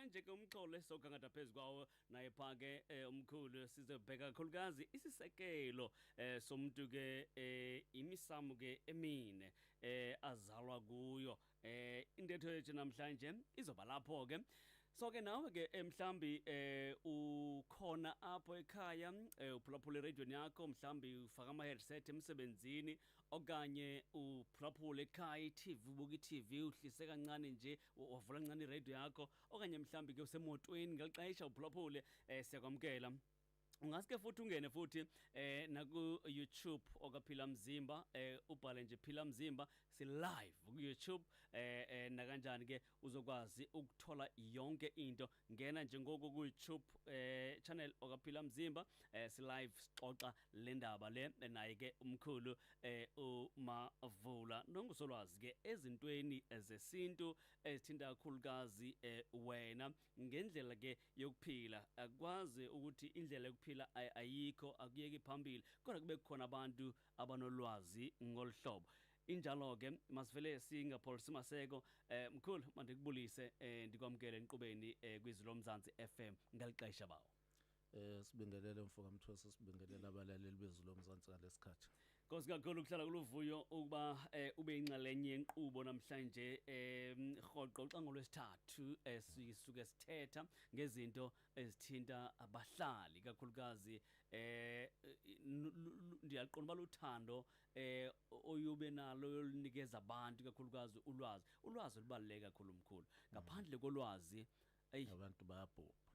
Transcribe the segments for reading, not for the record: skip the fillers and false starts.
namhlanje ke umxholo esogangada phezukwawo naye phake umkhulu sizobheka kakhulukazi isisekelo somuntu ke imisamo ke emine azalwa kuyo intetho yethu namhlanje izoba lapho ke so ke nawe ke mhlambi ukhona apho ekhaya uphulaphula radio yakho mhlambi ufaka ama headset emsebenzini okanye uphulaphula ekhaya iTV ubuka iTV uhlise kancane nje wavula kancane iradio yakho okanye mhlambi ke usemotweni ngelixesha uphulaphule siyakwamkela. Ungaske futhi ungene futhi naku YouTube okaphila mzimba ubhale nje phila mzimba si live ku YouTube na kanjani ke uzokwazi ukuthola yonke into ngena nje ngoku ku YouTube channel okaphila mzimba si live sixoxa le ndaba le naye ke umkhulu uMavula nongusolwazi ke ezintweni ezesintu ezithinta kakhulukazi wena ngendlela ke yokuphila akwazi ukuthi indlela yokuphila ayikho akuyeki phambili kodwa kube khona abantu abanolwazi ngolhlobo injalo ke masivele singapholisi maseko mkhulu manje kubulise ndikwamkele enqubeni kwizilo mzansi FM ngalixesha bawo sibingelele mfoka Mthosi sibingelele abalaleli bezilo mzansi ngalesikhathi Nkosi kakhulu ukuhlala kuluvuyo ukuba ube inxalenye yenqubo namhlanje rhoqo xa ngolwesithathu sisuke sithetha ngezinto ezithinta abahlali kakhulukazi ndiyaqonda baluthando oyube nalo yolinikeza abantu kakhulukazi ulwazi lubaluleke kakhulu mkhulu ngaphandle kolwazi abantu bayabhubha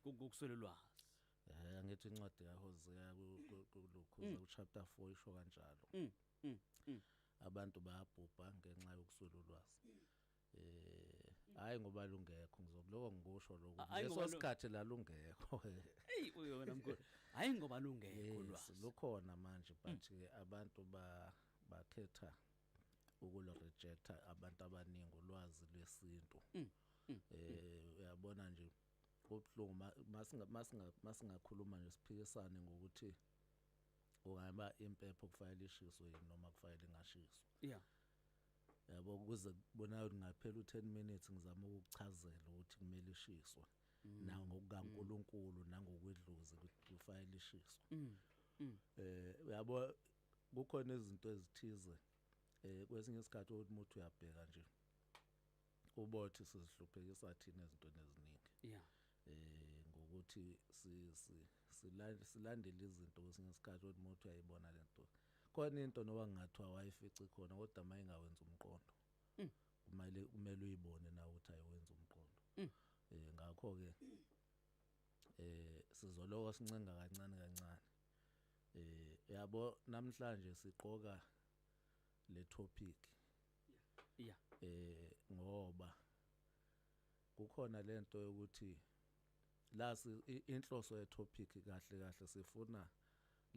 ngokuswela ulwazi angithi incwadi yaHosea kulokhuza ku chapter 4 isho kanjalo abantu bayabhubha ngenxa yokuswela ulwazi hayi ngoba lungekho ngizokuloko ngikusho lokho leso sikhathi la lungekho wena mkhulu hayi ngoba lungekho ulwazi lukhona manje but abantu bakhetha ukulo rejecta abantu abaningi ulwazi lwesintu uyabona nje kubhlungu masingakhuluma nje siphikisane ngokuthi ungaba impepho kufanele ishiswe noma kufanele ingashiswa yabo kuze kubonakala ngaphela u10 minutes ngizama ukukuchazela ukuthi kumele ishiswe na ngokukaNkuluNkulu nangokwedluzi kufanele ishiswe yabo kukhona izinto ezithize kwesinye isikhathi umuntu uyabheka nje ubothi sizihluphekisa thina ezintweni eziningi ngokuthi silandele izinto kwesinye isikhathi umuntu uyayibona lento khona into noba ngathiwa wayifici khona kodwa mayingawenza umqondo kumele uyibone nawe ukuthi ayiwenza umqondo ngakho ke sizoloko sincenga kancane kancane yabo namhlanje siqoka le topic ngoba kukhona lento yokuthi la inhloso ye topic kahle kahle sifuna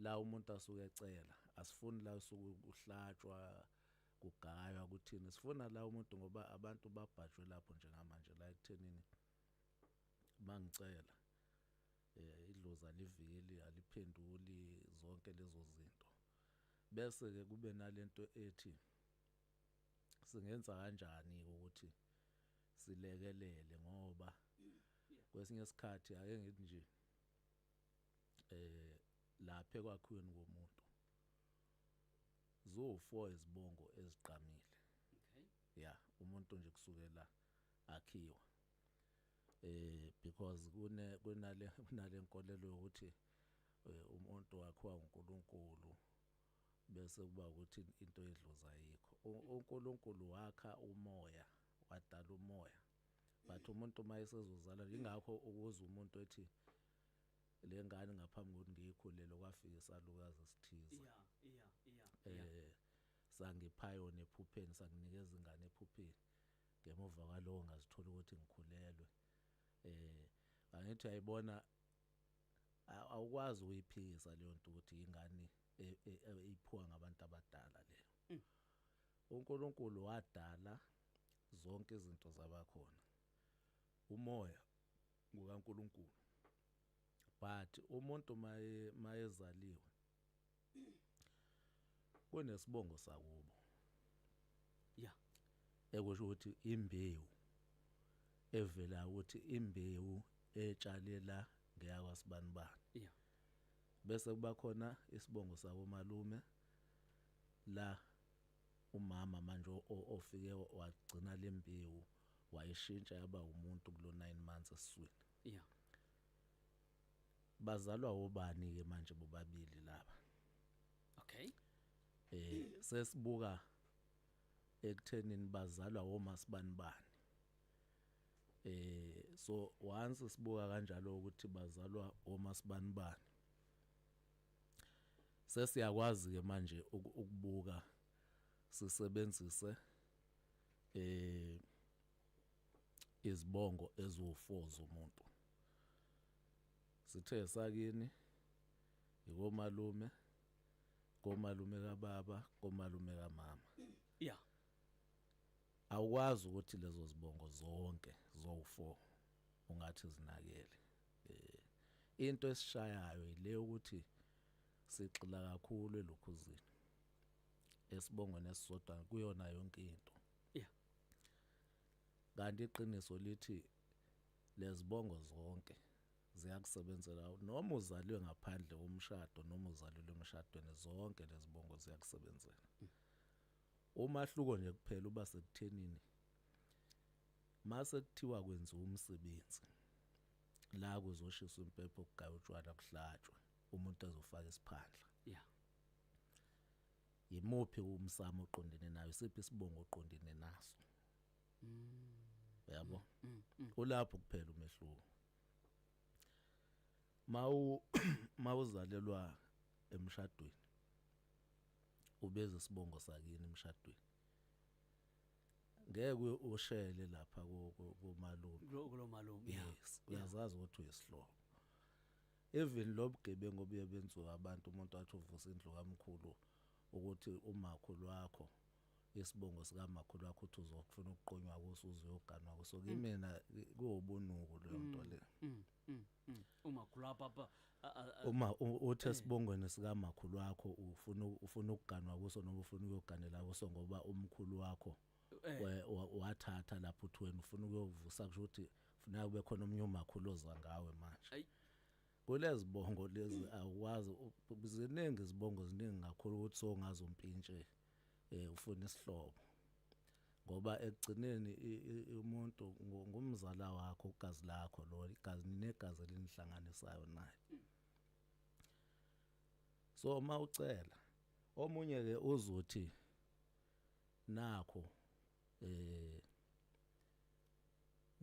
la umuntu asuke ecela asifuni la usuke uhlatshwa kugaywa kuthini sifuna la umuntu ngoba abantu babhajwe lapho njengamanje la ekuthenini mangicela idlozi livili aliphenduli zonke lezo zinto bese ke kube nalento ethi singenza kanjani ukuthi silekelele ngoba kwesinye isikhathi ake ngithi nje lapha kwakhiweni komuntu zo4 izibongo eziqamile umuntu nje kusukela akhiwa because kunale nkolelo yokuthi umuntu wakhiwa uNkulunkulu bese kuba ukuthi into edloza ayikho uNkulunkulu wakha umoya wadala umoya but umuntu mayesezozala ingakho ukuza umuntu ethi le ngane ngaphambi kokuthi ngiyikhulele kwafika isalukazi sithize sangiphayo nephupheni sanginikeza ingane ephupheni ngemuva kwalowo ngazithola ukuthi ngikhulelwe angithi ayibona awukwazi uyiphikisa leyo nto ukuthi ingane iphuwa ngabantu abadala leyo uNkulunkulu wadala zonke izinto zabakhona umoya ngokaNkulunkulu but umuntu mayezaliwe kunesibongo sakubo ekusho ukuthi imbewu evela ukuthi imbewu etshalela ngeyakwaSibanibani. Yeah. Bese kuba khona isibongo sakomalume la umama manje ofike wagcina lembewu wayishintsha yaba umuntu kulo 9 months esiswini. Yeah. Bazalwa obani ke manje bobabili laba? Okay. Sesibuka ekuthenini bazalwa oMasibanibani. So once sibuka kanjalo ukuthi bazalwa oMasibanibani, sesiyakwazi ke manje ukubuka sisebenzise izibongo eziwu4 zomuntu. Sithe sakini ikomalume, komalume kababa, komalume kamama. Yeah. Awukwazi ukuthi lezo zibongo zonke zo4 ungathi zinakele. Into esishayayo ile ukuthi sigxila kakhulu elokhuzini. Esibongweni esisodwa kuyona yonke into. Yeah. Kanti iqiniso lithi lezibongo zonke ziyakusebenzela noma uzalwe ngaphandle komshado noma uzalwe emshadweni, zonke lezibongo ziyakusebenzela. Umahluko nje kuphela uba sekuthenini mase kuthiwa kwenziwa umsebenzi la kuzoshiswa impepho, kugaywa utshwala, kuhlatshwe, umuntu ezofaka isiphandla. Yeah. Yimuphi umsamo oqondene nayo, isiphi isibongo oqondene naso? Yabo? Ulapho kuphela umehluko. Mawuzalelwa emshadweni ubeze isibongo sakini emshadweni, ngeke ushele lapha komalume. Kulo malume. Yeah. Yes, uyazazi ukuthi uyisihlobo. Even lobugebengu obuye benziwa abantu, umuntu athi uvusa indlu kamkhulu ukuthi umakhulu wakho, isibongo sikaMakhulu wakho uthi uzofuna ukuqonywa kuso uzoyoganwa kuso. Kimina kuwobunuku leyo nto le. umakhulu papa Uma uthi esibongweni sikaMakhulu wakho ufuna ukuganwa kuso noma ufuna ukuyoganela kuso ngoba umkhulu wakho wathatha lapho uthi wena ufuna ukuyovusa, kusho ukuthi funeka kube khona omnye umakhulu oza ngawe manje. Kulezi bongo lezi awukwazi, ziningi izibongo ziningi kakhulu ukuthi songazi umpintshe ufuna isihlobo, ngoba ekugcineni umuntu ngumzala wakho, ugazi lakho lo, igazi negazi elinihlanganisayo naye. So mawucela omunye ke uzothi nakho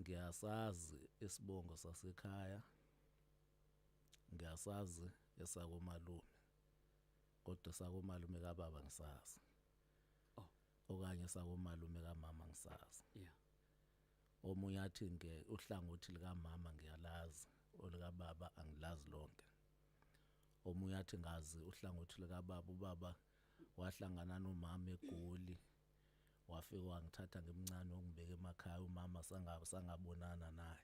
ngiyasazi isibongo sasekhaya, ngiyasazi esakomalume, kodwa sakomalume kababa ngisazi. Okanye sakomalume kamama ngisazi. Yeah. Omunye athi uhlangothi likamama ngiyalazi, olika baba angilazi lonke. Omunye athi ngazi uhlangothi likababa, ubaba wahlangana nomama eGoli, wafika wangithatha ngemncane ongibeka emakhaya, umama sangabonana naye,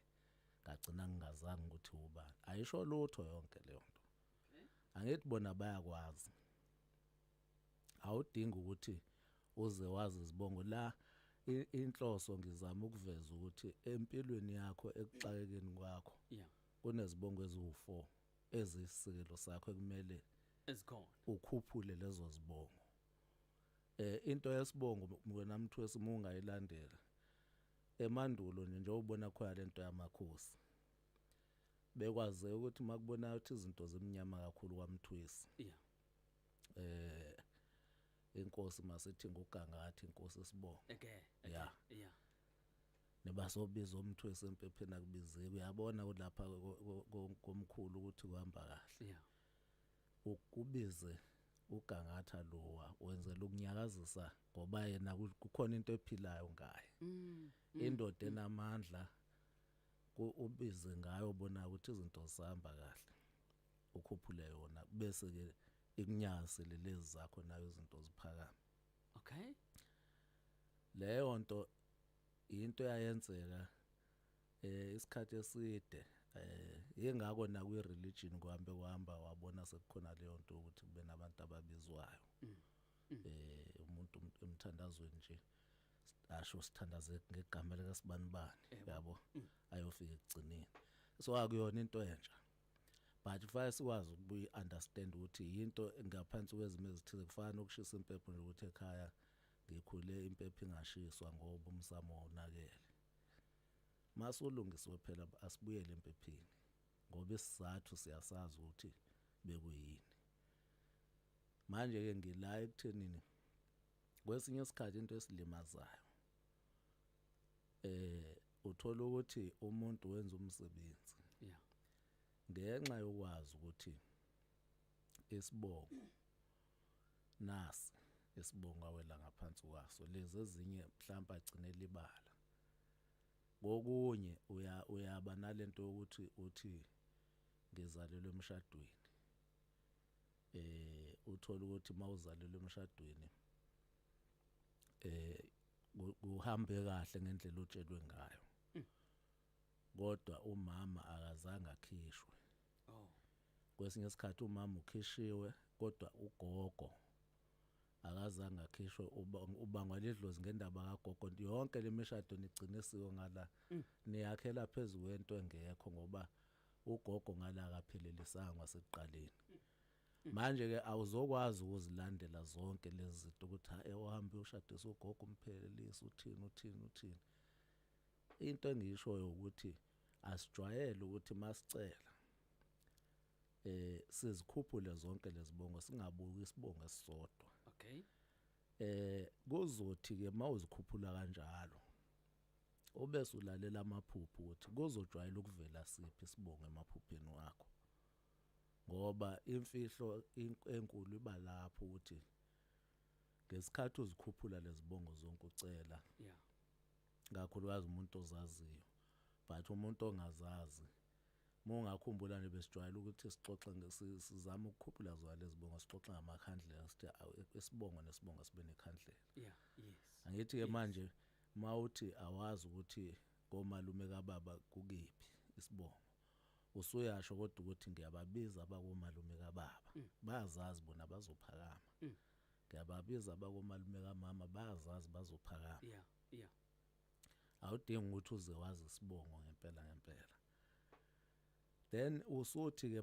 ngagcina ngingazange ukuthi ubani. Ayisho lutho yonke leyo nto. Angithi bona bayakwazi. Awudingi ukuthi uze wazi izibongo la. Inhloso ngizama ukuveza ukuthi empilweni yakho, ekuxakekeni kwakho, yeah, kunezibongo eziwu4 ezisikelo sakho ekumele esikhona ukhuphule lezo zibongo. Into yesibongo wena mthwesi ungayilandela emandulo nje ubona khona lento yamakhosi, bekwazi ukuthi makubona ukuthi izinto zimnyama kakhulu kwaMthwesi, yeah, inkosi masithi nguGangathi, inkosi esibongo. Yeah. Yeah. Nebasobiza uMthwesi empepheni akubiziwe, uyabona kulapha komkhulu ukuthi kuhamba kahle. Yeah. Ukubize uGangatha lowa wenzela ukunyakazisa ngoba yena kukhona into ephilayo ngaye. Indoda enamandla ubize ngayo, ubona ukuthi izinto zihamba kahle, ukhuphule yona bese ke ikunyakazile lezi zakho nayo izinto ziphakama. Okay. Leyo nto into yayenzeka isikhathi eside, ingakho na kwi religion kuhamba wabona sekukhona leyo nto ukuthi kube nabantu ababizwayo umuntu emthandazweni nje asho sithandaze ngegama lika sibanibani yabo Mm. ayofika ekugcineni so akuyona into entsha but kufanele sikwazi ukubuyi understand ukuthi into ngaphansi kwezimo ezithile kufana nokushisa impepho nje ukuthi ekhaya ngikhule impepho ingashiswa ngoba umsamo unakele masulungisiwe phela asibuyele empepheni ngoba isizathu siyasazi ukuthi bekuyini manje ke ngila ekuthenini kwesinye isikhathi into esilimazayo uthola ukuthi umuntu wenza umsebenzi Yeah. ngenxa yokwazi ukuthi isibongo nasi isibongo awela ngaphansi kwaso lezi ezinye mhlawumbe agcine libala kokunye uyaba nalento ukuthi uthi ngizalelwe emshadweni uthola ukuthi mawuzalelwe emshadweni kuhambe kahle ngendlela otshelwe ngayo kodwa umama akazange akhishwe Oh. kwesinye isikhathi umama ukhishiwe kodwa ugogo akazange akhishwe ubangwa ledlozi ngendaba kagogo yonke lemishado nigcinisiwe ngala niyakhela phezulu kwento engekho ngoba ugogo ngala akaphelelisanga wasekuqaleni manje ke awuzokwazi ukuzilandela zonke lezi zinto ukuthi uhambe ushadisa ugogo umphelelisa uthini into engiyishoyo ukuthi asijwayele ukuthi masicela sizikhuphule zonke lezibongo singabuki isibongo esisodwa Okay. kuzothi ke mawuzikhuphula kanjalo obese ulalela amaphupho ukuthi kuzojwayela ukuvela siphi isibongo emaphupheni wakho ngoba imfihlo enkulu iba lapho ukuthi ngesikhathi uzikhuphula lezibongo zonke ucela Yeah. kakhulukazi umuntu ozaziyo but umuntu ongazazi mongakhumbula nje besijwayele ukuthi sixoxe sizama ukukhuphula zona lezibongo sixoxe ngamakhandlela sithi isibongo nesibongo sibe nekhandlela Yeah. Yes. angithi ke manje mawuthi awazi ukuthi komalume kababa kukephi isibongo usuyasho kodwa ukuthi ngiyababiza abakomalume kababa bayazazi bona bazophakama ngiyababiza abakomalume kamama bayazazi bazophakama Yeah. Yeah. awudingi ukuthi uze wazi isibongo ngempela then usuthi ke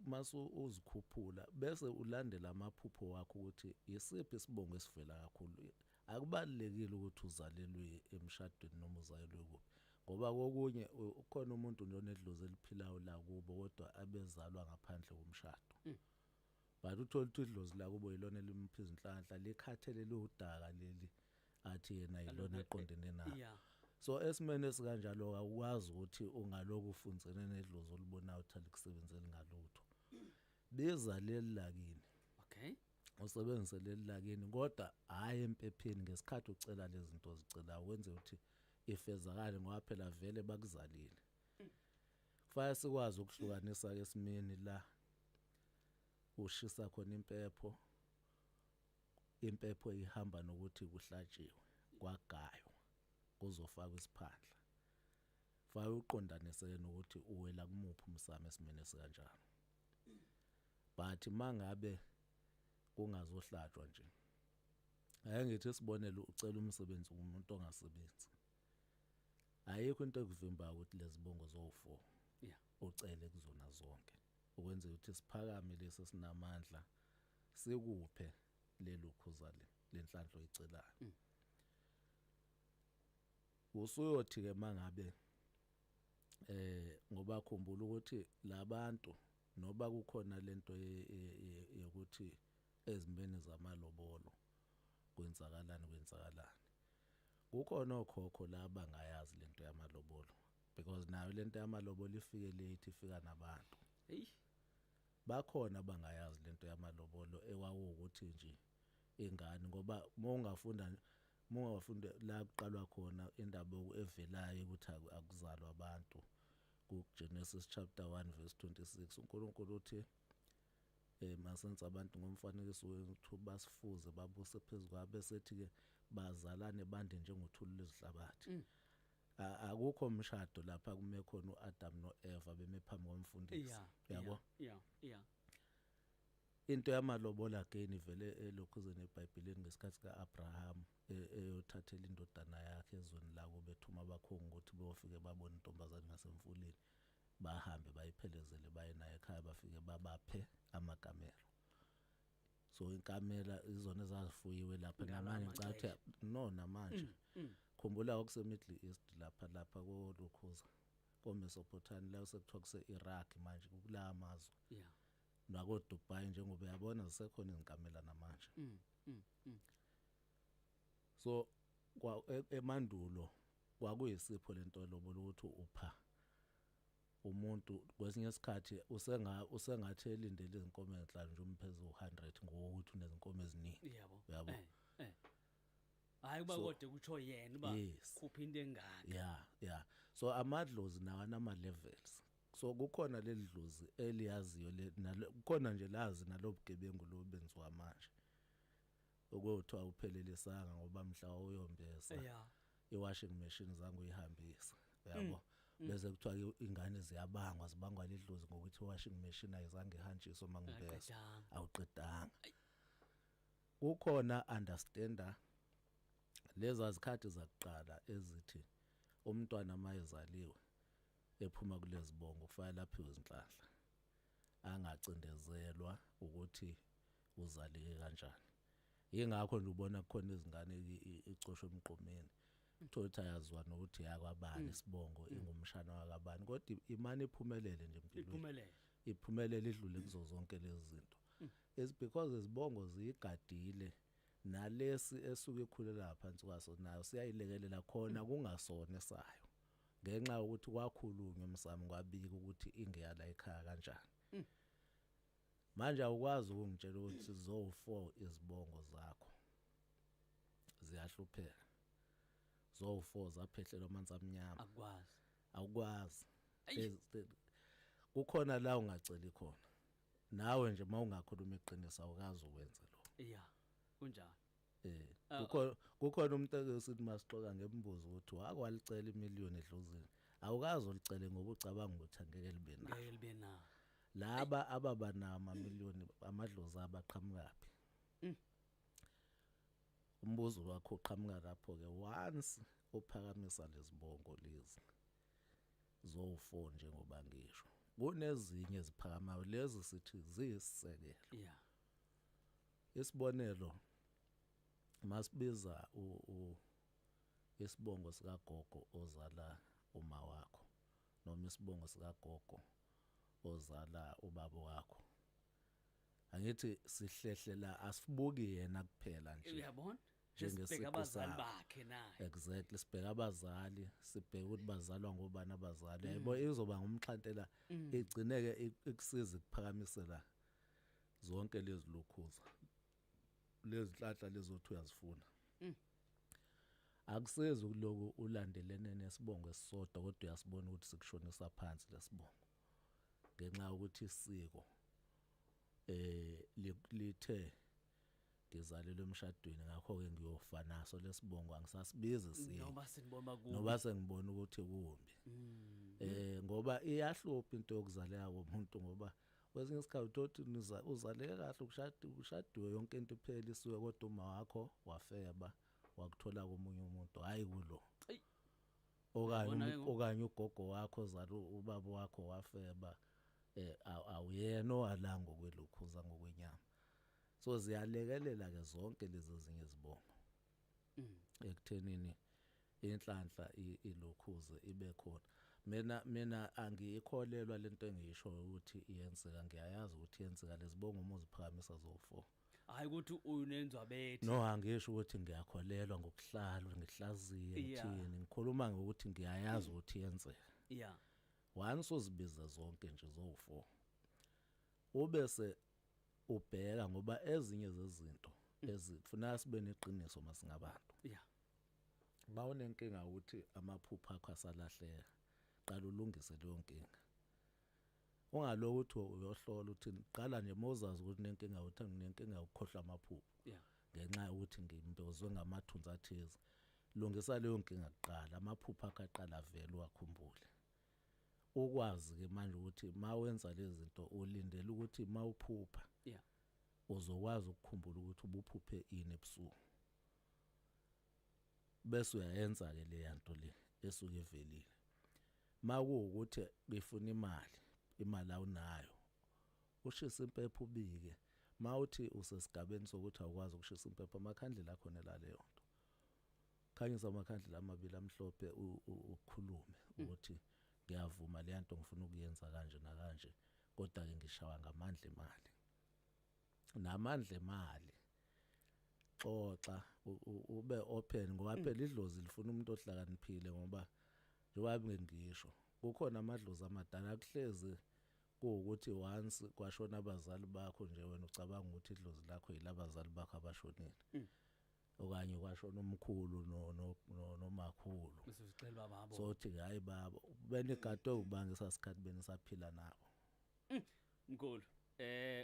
masu uzikhuphula bese ulandela amaphupho wakho ukuthi isiphi isibongo esivela kakhulu akubalekile ukuthi uzalelwe emshadweni noma uzalelwe kuphi ngoba kokunye ukhona umuntu onedlozi eliphilayo la kubo kodwa abezalwa ngaphandle komshado but uthola ukuthi idlozi la kubo yilona elimphiza inhlanhla likhathelele udaka leli athi yena yilona eqondene nayo Yeah. so esimene esikanjalo akwazi ukuthi ungaloku ufundzene nedlozi olibonayo uthanda ukusebenzela ngalutho beza leli lakini Okay. usebenzise leli lakini kodwa hayi empepheni ngesikhathi ucela lezi zinto ozicela wenze ukuthi ifezakale ngoba phela vele bakuzalile kufanele sikwazi ukuhlukanisa ke esimeni la ushisa khona impepho ihamba nokuthi kuhlatshiwe kwagayo kuzofaka isiphandla fa uqondanise nokuthi uwela kumuphi umsamo esimene esikanjalo but mangabe kungazohlatshwa nje ake ngithi sibonele ucela umsebenzi kumuntu ongasebenzi ayikho into ekuvimba ukuthi lezibongo zo4 Yeah. ucele kuzona zonke ukwenza ukuthi siphakame lesi sinamandla sikuphe lelukhuza lenhlanhla oyicelayo usuyothi ke mangabe ngoba khumbula ukuthi labantu noba kukhona lento yokuthi ezimeni zamalobolo kwenzakalani kukhona okhokho la bangayazi lento yamalobolo because nayo lento yamalobolo ifike late ifika nabantu Hey. bakhona bangayazi lento yamalobolo ewawukuthi nje ingane ngoba mongafunda la kuqalwa khona indaba evelayo ukuthi akuzalwa abantu kuGenesis chapter 1 verse 26 uNkulunkulu uthi masenza abantu ngomfanekiso wethu basifuze babuse phezulu besethi ke bazalane bande njengothuli lezihlabathi akukho umshado lapha kume khona uAdam noEva beme phambi komfundisi Yeah. yabo Yeah. Yeah. into yamalobola again ivele elokhuzeni eBhayibhelini ngesikhathi kaAbraham eyothathela indodana yakhe ezweni lako bethuma abakhongi ukuthi beyofike babone intombazane ngasemfuleni bahambe bayiphelezele baye naye ekhaya bafike babaphe amakamelo. So inkamela izona ezazifuyiwe lapha namanye ngicathe no namanje khumbula okuse Middle East lapha koLokhuza koMesopotamia la sekuthiwa kuse-Iraq manje kula amazwe nako Dubai njengoba uyabona zisekhona izinkamela namanje. So emandulo kwakuyisipho lento lobola ukuthi upha umuntu kwesinye isikhathi usengathi elindele izinkomo ezinhlanu nje umphezulu 100 ngokuthi unezinkomo eziningi yabo hayi kuba kodwa kutsho yena uba kuphi into engaka yeah so amadlozi nawo anama levels. So kukhona leli dlozi eliyaziyo kukhona nje lazi nalobugebengu lobenziwa manje okwethiwa uphelelisanga ngoba mhla uyombesa iwashing machine zangu uyihambisa yabo bese kuthiwa ingane ziyabangwa zibangwa lidlozi ngokuthi iwashing machine ayizange ihanjiswe mangibesa awuqedanga. Kukhona understander leza zikhathi zakuqala ezithi umntwana mayezaliwe ephuma kulezibongo kufanele laphiwe izinhlanhla angacindezelwa ukuthi uzaleke kanjani. Yingakho nje ubona kukhona izingane icoshwe emqomeni thothi ayaziwa nokuthi yakwabani isibongo ingumshana wakabani kodwa imani iphumelele nje empilweni iphumelele idlule kuzo zonke lezi zinto. It's because izibongo ziyigadile nalesi esuke ekhulela phansi kwaso nayo siyayilekelela khona kungasona esayo ngenxa ukuthi kwakhulunywa emsamo kwabika ukuthi ingeyala ekhaya kanjani. Manje awukwazi ukungitshela ukuthi zo4 izibongo zakho ziyahlupheka zo4 zaphehlelwa amanzi amnyama awukwazi kukhona la ungaceli khona nawe nje mawungakhuluma iqiniso awukazi ukwenza lo kunjani kukhona umuntu esithi masixoxa ngembuzo ukuthi wakwalicela imiliyoni edlozini awukazi ulicele ngoba ucabanga ukuthi angeke libe na laba ababanama miliyoni amadlozi abaqhamukaphi. Umbuzo wakho uqhamuka lapho ke once uphakamisa lezibongo lezi zo4 njengoba ngisho kunezinye eziphakamayo lezi sithi zisisekelo. Isibonelo masibiza isibongo sika gogo ozala uma wakho noma isibongo sika gogo ozala ubaba wakho angithi sihlehlela asibuki yena kuphela nje uyabona sibheka abazali bakhe naye exactly sibheka abazali sibheka ukuthi bazalwa ngobani abazali yabo izoba ngumxhantela igcineke ikusiza ukuphakamisela zonke lezi lokhuza lezi nhlanhla lezothi uyazifuna. Akusizi ukuloku ulandelene nesibongo esisodwa kodwa uyasibona ukuthi sikushonisa phansi lesibongo ngenxa ukuthi isiko lithe ngizalelwe emshadweni ngakho ke ngiyofa naso lesibongo angisasibizi isiko noba sengibona ukuthi kumbi ngoba iyahlupha into yokuzaleka komuntu ngoba kwesinye isikhathi uthi uzaleke kahle ushadiwe yonke into iphelisiwe kodwa uma wakho wafeba wakuthola komunye umuntu hayi kulo okanye ugogo wakho ozala ubaba wakho wafeba awuyena owalanga okwelokhuza ngokwenyama. So ziyalekelela ke zonke lezi zinye izibongo ekuthenini inhlanhla ilokhuze ibe khona. Mina angikholelwa lento engisho ukuthi iyenzeka ngiyayazi ukuthi iyenzeka lezibongo uma uziphakamisa zo4 hayi ukuthi unenzwa bethi no angisho ukuthi ngiyakholelwa ngokuhlala ngihlaziye ngithini ngikhuluma ngokuthi ngiyayazi ukuthi iyenzeka once uzibiza zonke nje zo4 ubese ubheka ngoba ezinye zezinto ezifuna sibe neqiniso masingabantu bawunenkinga ukuthi amaphupho akho asalahleka qala ulungise leyo nkinga ungaloku uthi uyohlola uthi qala nje mozazi ukuthi nenkinga uthi nginenkinga ukukhohlwa amaphupho ngenxa ukuthi ngimbozwe ngamathunzi athize lungisa leyo nkinga kuqala amaphupho akho aqala avela wakhumbule ukwazi ke manje ukuthi mawenza lezi zinto ulindele ukuthi mawuphupha uzokwazi ukukhumbula ukuthi ubuphuphe ini ebusuku bese uyayenza ke le yanto le esuke ivelile makuwukuthi ngifuna imali awunayo ushisa impepho ubike mawuthi usesigabeni sokuthi awukwazi ukushisa impepho amakhandlela akho neleyo nto khanyisa amakhandlela amabili amhlophe ukukhulume ukuthi ngiyavuma le nto ngifuna ukuyenza kanje nakanje kodwa ke ngishawa ngamandla emali namandla emali xoxa ube open ngoba phela idlozi lifuna umuntu ohlakaniphile ngoba njengoba ngisho kukhona amadlozi amadala akuhlezi kuwukuthi once kwashona abazali bakho nje wena ucabanga ukuthi idlozi lakho yilabazali bakho abashonile okanye kwashona umkhulu nomakhulu usicela babo sothi hayi baba benegadwe ubanga esasikhathi benisaphila nabo mkhulu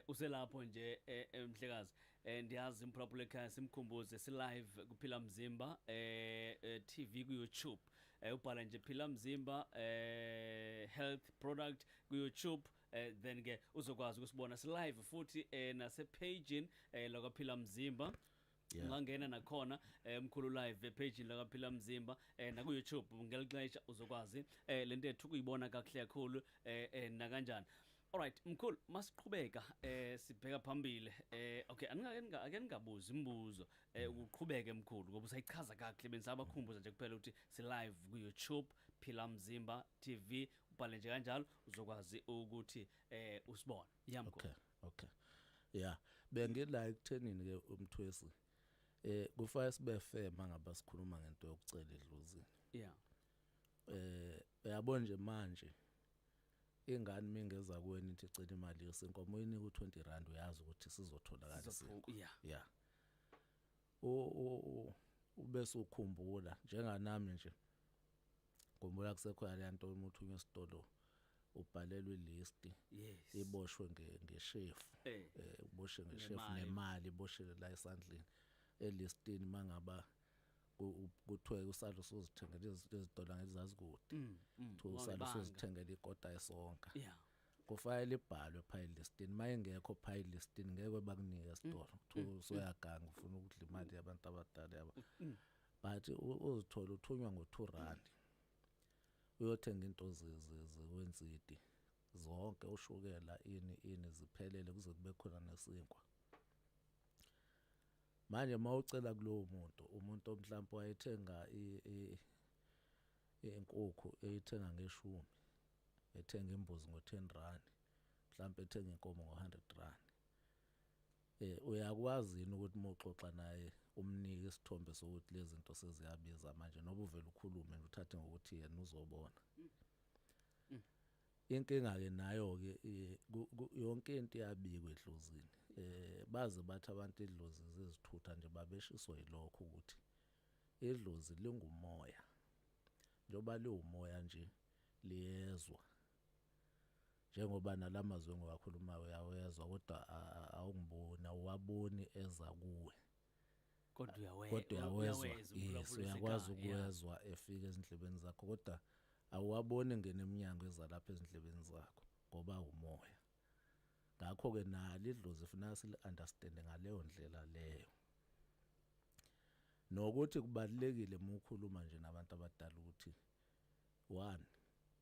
uselapho nje Mhlekazi ndiyazi imphulaphula ekhaya simkhumbuze si live kuphila mzimba TV ku YouTube ubhala nje phila mzimba health product ku YouTube then ke uzokwazi ukusibona si live futhi nase page lakwaphila mzimba ungangena nakhona mkhulu live page lakwaphila mzimba na ku YouTube ngelixesha uzokwazi lento ethu kuyibona kahle kakhulu na kanjani. Alright mkhulu masiqhubeka sibheka phambili okay ake ningabuza imibuzo uqhubeke mkhulu ngoba usayichaza kahle bengisabakhumbuza nje kuphela ukuthi si live ku YouTube Phila Mzimba TV ubhale nje kanjalo uzokwazi ukuthi usibone yamkhulu. Okay yeah bengila ekuthenini ke umthwesi kufanele sibe fair mangaba sikhuluma ngento yokucela edluzini yeah uyabona nje manje ingane mingeza kuwena ithi icela imali yesenkomo uyinika u20 uyazi ukuthi sizothola kanjani yeah ubese ukhumbula njenganami nje ngoba kusekho le nto umuntu unyesitolo ubhalelwe ilist iboshwe ngechef uboshwe ngechef nemali iboshwe la esandleni elistini mangaba kuthiwe usalo sozithengela izitola ngezazikude usalo sozithengela ikota esonka kufanele ibhalwe phaya listini mayengekho phaya listini ngeke bakunike isitolo kuthiwa soyaganga ufuna ukudla imali yabantu abadala yabo but uzithola uthunywa ngo2 uyothenga into zekwenzidi zonke ushukela ini ziphelele kuze kube khona nesinkwa manje mawucela kulowo umuntu mhlawumbe wayethenga inkukhu eyithenga nge10 ethenga imbuzi ngo10 mhlawumbe ethenga inkomo ngo100 uyakwazi yini ukuthi moxoxa naye umnike isithombe sokuthi lezi zinto seziyabiza manje noba uvela ukhulume nje uthathe ngokuthi yena uzobona inkinga ke nayo ke yonke into iyabikwa edlozini baze bathi abantu idlozi zezithutha nje babeshiswa yilokho ukuthi idlozi lingumoya njoba liwumoya nje liyezwa njengoba nalamazwe ngowakhuluma uyawezwa kodwa awungiboni awaboni eza kuwe kodwa uyawezwa uyakwazi ukuwezwa efika ezindlebeni zakho kodwa awuwaboni ngene eminyango ezalapha ezindlebeni zakho ngoba umoya ngakho ke nalo idlozi ufuna sili understand ngaleyo ndlela leyo nokuthi kubalekile uma ukhuluma nje nabantu abadala ukuthi 1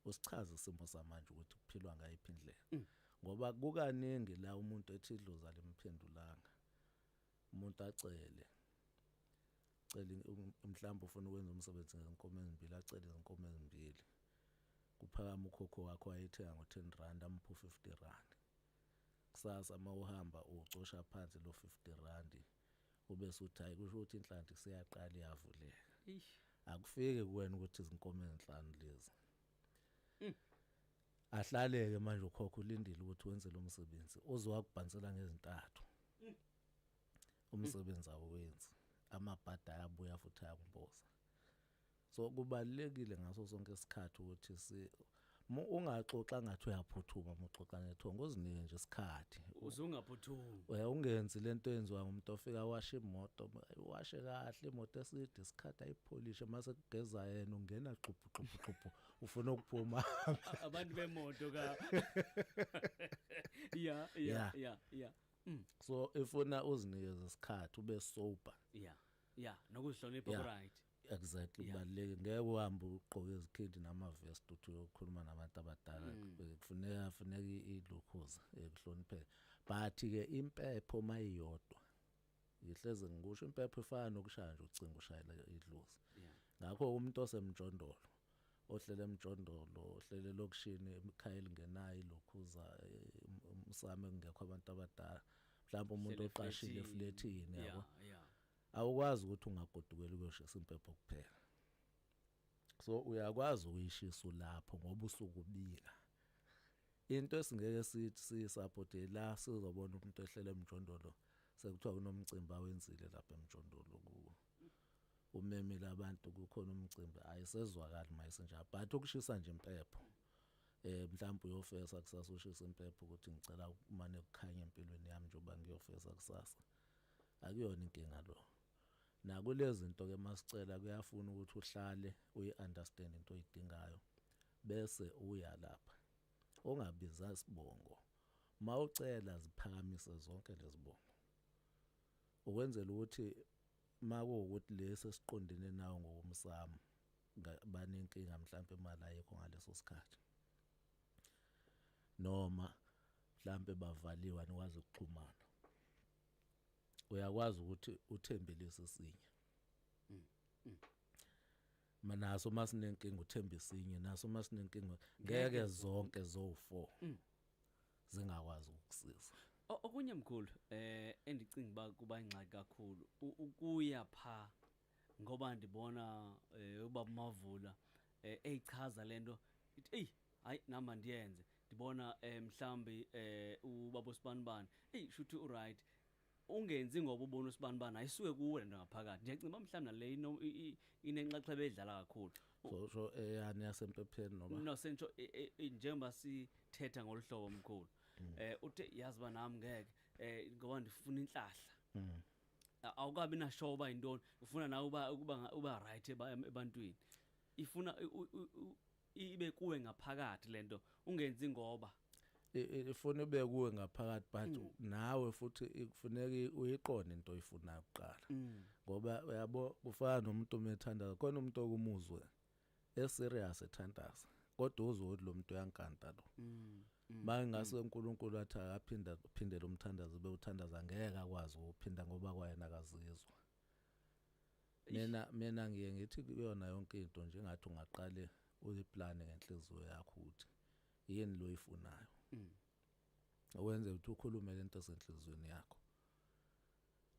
usichaze isimo samanje ukuthi kuphilwa ngayiphi indlela ngoba kukaningi la umuntu ethi idlozi alimphendulanga umuntu acele mhlawumbe ufuna ukwenza umsebenzi ngenkomo ezibili acele izinkomo ezibili kuphakama ukhokho wakho ayithenga ngo10 amphu 50 kusasa mawuhamba ucosha phansi lo 50 ube suthi hayi kusho ukuthi inhlanhla siyaqala iyavuleka akufike kuwena ukuthi izinkomo ezinhlanu lezi ahlaleke manje ukhokho ulindile ukuthi wenze lo msebenzi uzowakubhansela ngezintathu umsebenzi awenzi amabhada ayabuya futhi ayakumboza so kubalekile ngaso sonke isikhathi ukuthi ungaxoxa ngathi uyaphuthuma uxoxa nethongo uzinike nje isikhathi uzungaphuthumi ungenzi lento yenziwa ngumuntu ofika washa imoto washe kahle imoto eside isikhathi ayipholishe mase kugeza yena ungena xuphu ufuna ukuphuma abantu bemoto ka yeah So ifuna uzinikeze isikhathi ube sober. Yeah, nokuzihlonipha Yeah. right. Exactly, Yeah. kubalulekile. Ngeke uhambe ugqoke izikhindi nama-vest uthi uyokhuluma nabantu abadala. Kufuneka ilukhuza kuhlonipheke. But-ke impepho mayiyodwa ngihleze ngikusho impepho ifana nokushaya nje ucingo ushayela idlozi. Yeah. Ngakho umuntu osemjondolo ohlele emjondolo ohlele lokishini ekhaya elingenayo ilokhuza umsame kungekho abantu abadala mhlawumbe umuntu oqashile efletini yabo awukwazi ukuthi ungagodukela ukuyoshisa impepho kuphela. So uyakwazi ukuyishisa lapho ngoba usuku ubika. Into esingeke sithi siyisupport la sizobona umuntu ehlele emjondolo sekuthiwa kunomcimbi awenzile lapha emjondolo umemile abantu kukhona umcimbi ayisezwakali mayisenjalo but ukushisa nje impepho mhlawumbe uyofesa kusasa ushisa impepho ukuthi ngicela umane kukhanya empilweni yami njoba ngiyofesa kusasa akuyona inkinga lo. Nakulezi zinto ke masicela kuyafuna ukuthi uhlale uyi-understand into oyidingayo bese uya lapha ongabiza isibongo mawucela ziphakamise zonke lezibongo ukwenzela ukuthi makuwukuthi lesi siqondene nawo ngokumsamo banenkinga mhlawumbe imali ayikho ngaleso sikhathi noma mhlawumbe bavaliwe anikwazi ukuxhumana uyakwazi ukuthi uthembelise isinye manaso masinenkinga uthemba isinye naso masinenkinga ngeke zonke zo4 zingakwazi ukukusiza. Okunye mkhulu endicinga ba kuba ingxaki kakhulu ukuya pha ngoba ndibona ubaba Mavula eyichaza lento ithi hayi nama ndiyenze ndibona mhlambi ubaba uSibanibani shuthi uright ungenzi ngoba ubona uSibanibani ayisuke kuwe lento ngaphakathi ndiyacinga mhlambi nale inenxaxheba edlala kakhulu so yani yasempepheni noma no sentsho njengoba sithetha ngolhlobo omkhulu uthe yazi ba nami ngeke ngoba ndifuna inhlahla awukabi na show ba intoni ufuna nawe uba right ebantwini ifuna ibe kuwe ngaphakathi lento ungenzi ngoba ifuna ibe kuwe ngaphakathi but nawe futhi kufuneka uyiqonde into oyifunayo kuqala ngoba uyabo kufana nomuntu omethanda khona umuntu okumuzwe eserious ethandaza kodwa uzwe lo muntu uyankanta lo mangase uNkulunkulu athi phinde lo mthandazo bewuthandaza ngeke akwazi ukuphinda ngoba kwayena akazizwa. Mina ngiye ngithi kuyona yonke into nje ngathi ungaqale uyiplane ngenhliziyo yakho ukuthi yini lo yifunayo owenze ukuthi ukhulume lento esenhlizweni yakho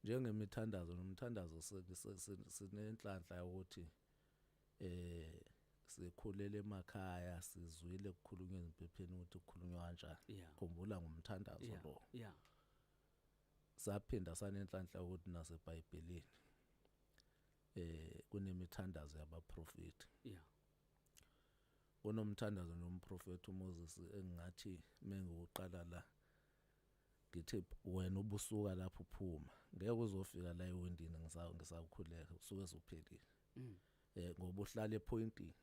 njengemithandazo nomthandazo sinenhlanhla ukuthi sikhulele emakhaya sizwile ukukhulunywa emphepheni ukuthi kukhulunywa kanjani khumbula ngumthandazo lo saphinda sanenhlanhla ukuthi naseBhayibhelini kunemithandazo yabaprofeti unomthandazo nomprofeti uMoses engathi menguqala la ngithi wena ubusuka lapho uphuma ngeke uzofika la ewindini ngisakukhuleka usuke usuphelile ngoba uhlala epointini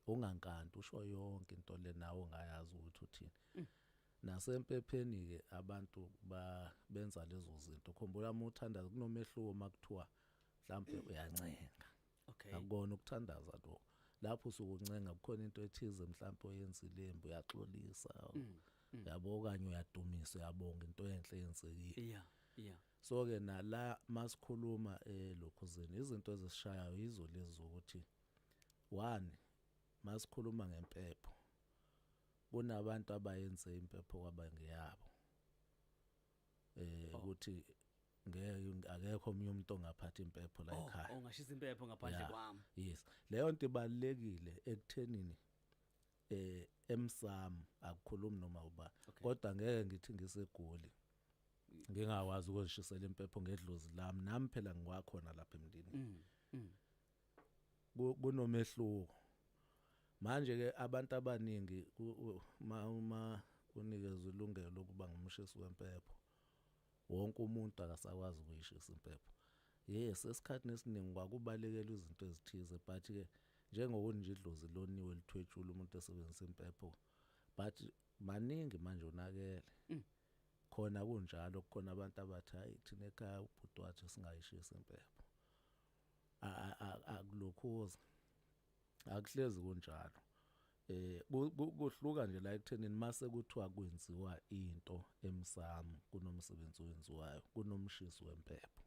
ungankanti usho yonke into le nawe ongayazi ukuthi uthini nasempepheni ke abantu benza lezo zinto khumbula umthandazo kunomehluko makuthiwa mhlawumbe uyancenga akubona ukuthandaza lo lapho usukuncenga kukhona into ethize mhlawumbe oyenzile imbi uyaxolisa yabo okanye uyadumisa uyabonga into enhle yenzekile so ke nala masikhuluma lokhuzeni izinto ezisishayayo yizo lezi ukuthi one masikhuluma ngempepho kunabantu abayenze impepho kwaba ngiyabo ukuthi akekho omnye umuntu ongaphatha impepho la ekhaya ongashisa impepho ngaphandle kwami yes leyo nto ibalekile ekuthenini emsamo akukhulumi noma uba kodwa ngeke ngithi ngisegoli ngingakwazi ukuzishisela impepho ngedlozi lami nami phela ngikwakhona lapha emndini kunomehluko manje ke abantu abaningi uma unikezwe ilungelo lokuba ngumshisi wempepho wonke umuntu akasakwazi ukuyishisa impepho yes esikhathini esiningi kwakubalekela izinto ezithize but ke njengokuthi nje idlozi loniwe lithwetshula umuntu esebenzisa impepho but maningi manje unakele khona kunjalo kukhona abantu abathi hayi thina ekhaya ubhuti wathi singayishisa impepho akulokhuza akuhlezi kunjalo kuhluka nje la ekuthenini mase kuthiwa kwenziwa into emsamo kunomsebenzi owenziwayo kunomshiso wempepho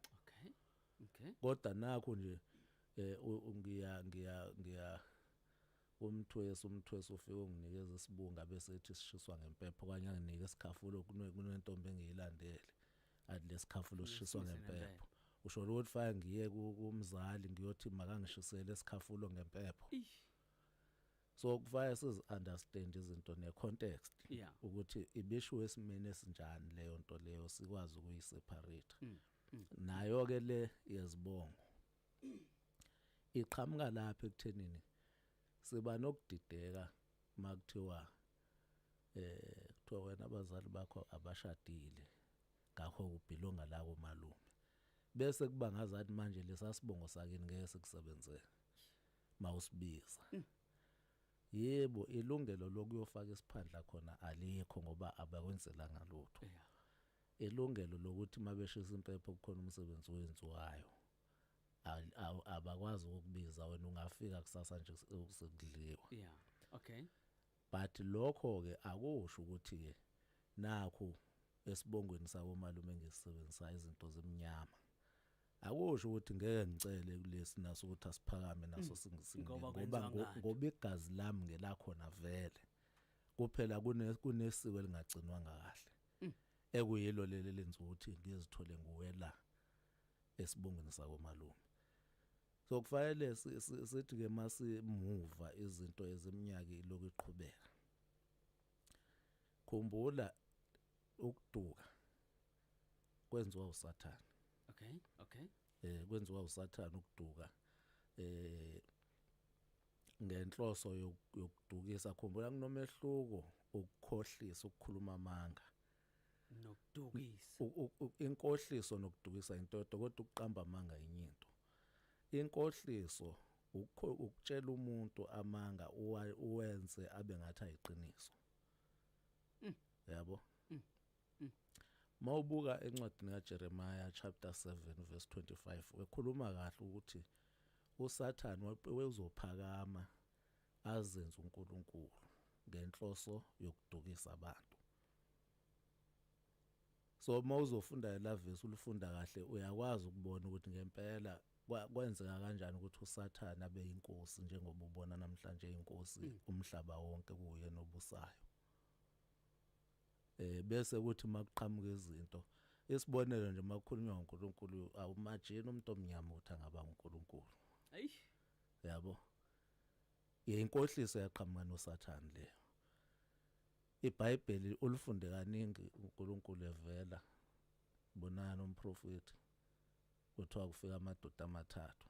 okay kodwa nakho nje ngiya umthwesi ufike unginikeza isibunga bese ethi sishiswa ngempepho kanye anginike isikhafulo kunentombi engiyilandele athi lesikhafulo sishiswa ngempepho usho ukuthi fa ngiye kumzali ngiyothi makangishisele isikhafulo ngempepho so kufanele siz understand izinto ne context ukuthi ibisho esimene esinjani leyo nto leyo sikwazi ukuyiseparate nayo ke le yezibongo iqhamuka lapha ekuthenini siba nokudideka makuthiwa kuthiwa wena abazali bakho abashadile ngakho ubhilonga la komalume bese kuba ngazathi manje lesasibongo sakini ngeke sikusebenzele mawusibiza yebo ilungelo lokuyofaka isiphandla khona alikho ngoba abakwenzelanga lutho ilungelo lokuthi mabeshisa impepho kukhona umsebenzi owenziwayo abakwazi ukukubiza wena ungafika kusasa nje sekudliwa okay but lokho ke akusho ukuthi ke nakho esibongweni sabo malume ngisebenzisa izinto zemnyama akusho ukuthi ngeke ngicele kulesi naso ukuthi asiphakame naso ngoba igazi lami ngelakhona vele kuphela kunesiko elingagcinwanga kahle ekuyilo leli lenza ukuthi ngizithole nguwela esibongweni sabo malume so kufanele sithi ke masimuva izinto ezeminyaka ilokhu iqhubeka khumbula ukuduka kwenziwa uSathane okay kwenziwa uSathane ukuduka ngenhloso yokudukisa khumbula kunomehluko ukukhohlisa ukukhuluma amanga nokudukisa inkohliso nokudukisa into kodwa ukuqamba amanga inyinto inkohliso ukutshela umuntu amanga uwenze abe ngathi ayiqiniso yabo mawubuka encwadini kaJeremiah chapter 7 verse 25 wekhuluma kahle ukuthi uSathane wezophakama azenze uNkulunkulu ngenhloso yokudukisa abantu so mawuzofunda la verse ulifunda kahle uyakwazi ukubona ukuthi ngempela kwenzeka kanjani ukuthi uSathane abe inkosi njengoba ubona namhlanje inkosi umhlaba wonke kuye nobusayo bese kuthi makuqhamuka izinto isibonelo nje makukhulunywa ngoNkulunkulu awumajini umuntu omnyama ukuthi angaba uNkulunkulu yabo inkohliso yaqhamuka noSathane leyo iBhayibheli ulifunde kaningi uNkulunkulu evela bonana umprofeti kuthiwa kufika amadoda amathathu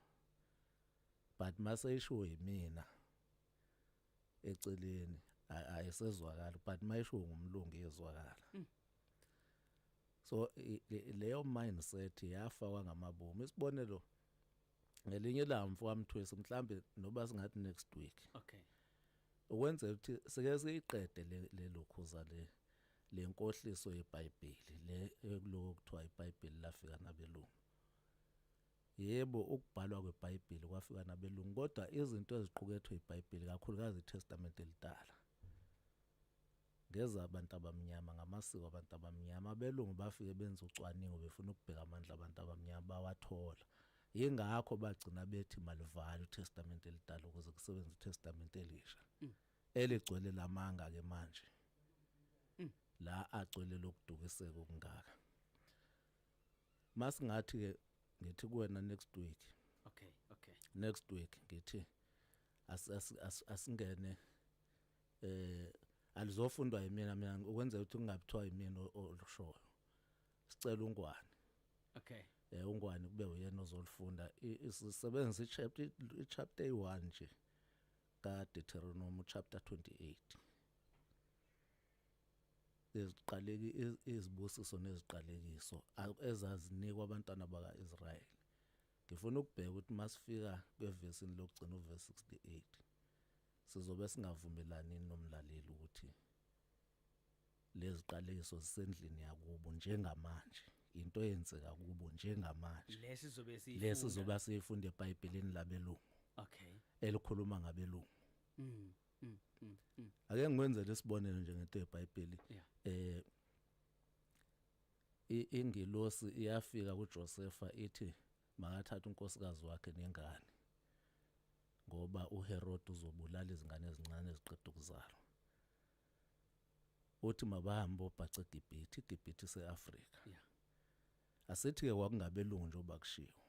but mase isho yimina eceleni ayisezwakala but mayisho ngumlungu yezwakala so leyo mindset yafakwa ngamabomu isibonelo ngelinye ilanga mfowamthwesi mhlambe noba singathi next week okay ukwenza ukuthi sike siyiqede lelokhuza lenkohliso yeBhayibheli le ekuloko kuthiwa iBhayibheli lafika nabelungu yebo ukubhalwa kweBhayibheli kwafika nabelungu kodwa izinto eziqukethwe iBhayibheli kakhulukazi iTestament elidala ngeza abantu abamnyama ngamasiko abantu abamnyama abelungu bafike benza ucwaningo befuna ukubheka amandla abantu abamnyama bawathola yingakho bagcina bethi malivala iTestament elidala ukuze kusebenze iTestament elisha eligcwele lamanga ke manje la agcwele lokudukiseka okungaka masingathi ke ngithi kuwena next week okay next week ngithi asingene alizofundwa yimina ukwenza ukuthi kungabithiwa yimina olushoyo sicela ungwane okay ungwane kube uyena ozolifunda isebenzisa ichapter 1 nje kaDeuteronomy chapter 28 eziqaleki izibusiso neziqalekiso ezazinikwa abantwana bakaIsrayeli ngifuna ukubheka ukuthi masifika kwevesini lokugcina uverse 68 sizobe singavumelani nomlaleli ukuthi leziqalekiso zisendlini yakubo njengamanje into eyenzeka kubo njengamanje lesi zoba sifunda eBhayibhelini labelungu okay elikhuluma ngabelungu mm mm mm mm. ake ngikwenzele isibonelo nje ngento yeBhayibheli Yeah. Ingilosi iyafika kuJosepha ithi makathatha unkosikazi wakhe nengane ngoba uHerod uzobulala izingane ezincane eziqeda ukuzalwa uthi mabahambe obhaca eGibhithe iGibhithe seAfrika Yeah. asithi ke kwakungabelungu nje obakushiwo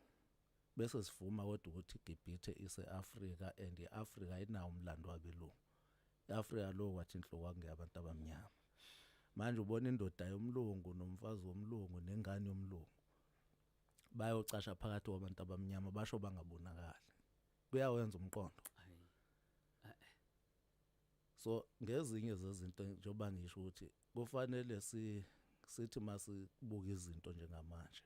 bese sivuma kodwa ukuthi iGibhithe iseAfrika and iAfrika inawo umlando wabelungu iAfrika lo wathi inhloko kwakungeyabantu abamnyama manje ubona indoda yomlungu nomfazi womlungu nengane yomlungu bayocasha phakathi kwabantu abamnyama basho bangabonakali kuyawenza umqondo so ngezinye zezinto njengoba ngisho ukuthi kufanele sithi masibuka izinto njengamanje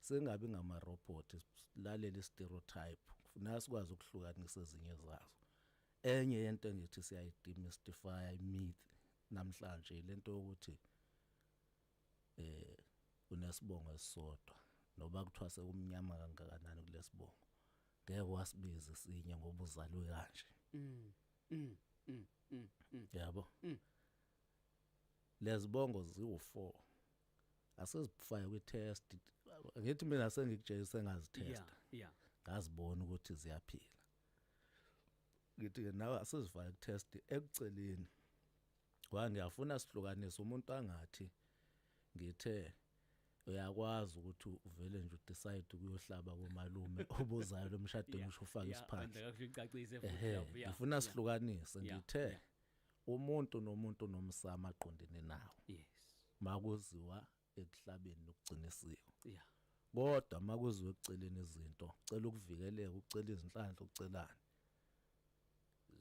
singabi ngama-robot silalele stereotype kufuneka sikwazi ukuhlukanisa ezinye zazo enye yento engithi siyayidemystify myth namhlanje lento yokuthi unesibongo esisodwa noba kuthiwa sekumnyama kangakanani kulesibongo ngeke wasibiza sinye ngoba uzalwe kanje yabo lezibongo ziwu4 asizifaya kwi-test ngithi mina sengikujeyise ngazitesta ngazibona ukuthi ziyaphila ngithi nawe asizifaya ku-test ekuceleni ngiyafuna sihlukanise umuntu angathi ngithe uyakwazi ukuthi uvele nje udecide ukuyohlaba komalume obuzalo emshadweni usho ufaka isiphandla ngifuna sihlukanise ngithe umuntu nomuntu nomsamo aqondene nawo makuziwa ekuhlabeni nokugcina isiko kodwa makuziwe ekuceleni izinto ucela ukuvikeleka ucela izinhlanhla ucelani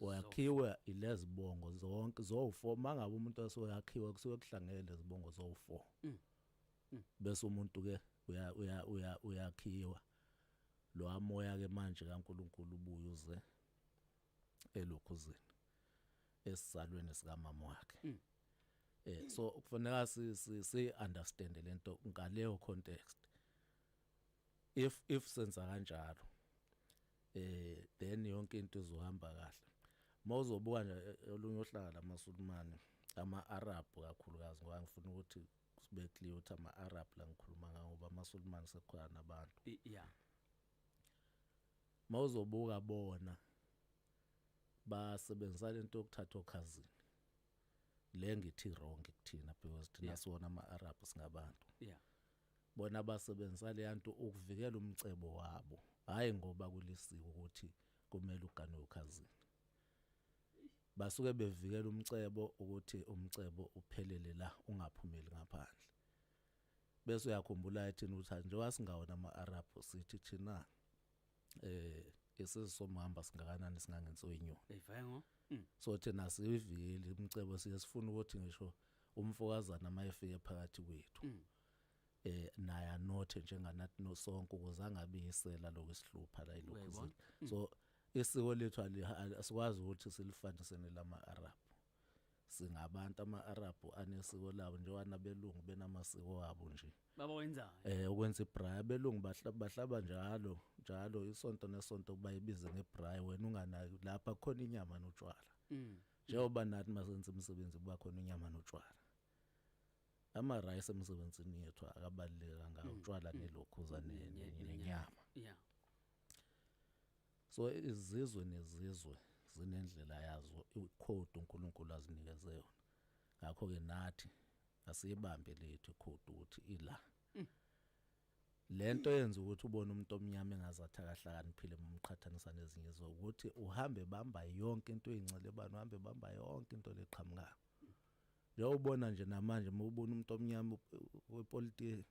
wakhiwe ilezibongo zonke zo4 mangabe umuntu oseyakhiwa kusuke kuhlangene lezibongo zo4 bese umuntu ke uyakhiwa lo amoya ke manje kaNkuluNkulu ubuye uze elokhuzini esisalweni sika mama wakhe so kufanele si understand lento ngaleyo context if senza kanjalo then yonke into izohamba kahle mawuzobuka nje olunye ohlanga lamaSulumane ama-Arab kakhulukazi ngoba ngifuna ukuthi sibe clear ukuthi ama-Arab la ngikhuluma ngawo ngoba amaSulumane sekukhona nabantu mawuzobuka bona basebenzisa lento yokuthatha okhazini le ngithi wrong kuthina because thina siwona ama-Arab singabantu bona basebenzisa le nto ukuvikela umcebo wabo hayi ngoba kulisiko ukuthi kumele ugane okhazini basuke bevikela umcebo ukuthi umcebo uphelele la ungaphumeli ngaphandle bese uyakhumbula ethini ukuthi njengoba singawona ama-Arab sithi thina isizomhamba singakanani singangenso inyoni so thina siyivikeli umcebo siyesifuna ukuthi ngisho umfokazana mayefike phakathi kwethu naye anothe njenganathi nosonke ukuze angabi yisela lokwesihlupha la ilokhuzini so isiko lethu asikwazi ukuthi silifanise nelama-Arab singabantu ama-Arab anesiko labo njengoba nabelungu benamasiko wabo nje baba wenzayo ukwenza ibrayi abelungu bahlaba njalo isonto nesonto bayibize ngebrayi wena unganaki lapha khona inyama notshwala njengoba nathi masenza imisebenzi kuba khona inyama notshwala ama-rice emsebenzini yethu akabaluleka ngawo utshwala nelokhuza nenyama so izizwe nezizwe zinendlela yazo icode uNkulunkulu azinikeze yona ngakho ke nathi asiyibambe lethu icode ukuthi ila lento yenza ukuthi ubone umuntu omnyama engazathi akahlakaniphile umqhathanisa nezinye izwe ukuthi uhambe bamba yonke into ezincelebano uhambe bamba yonke into leqhamukayo njengoba nje namanje mawubona umuntu omnyama wepolitiki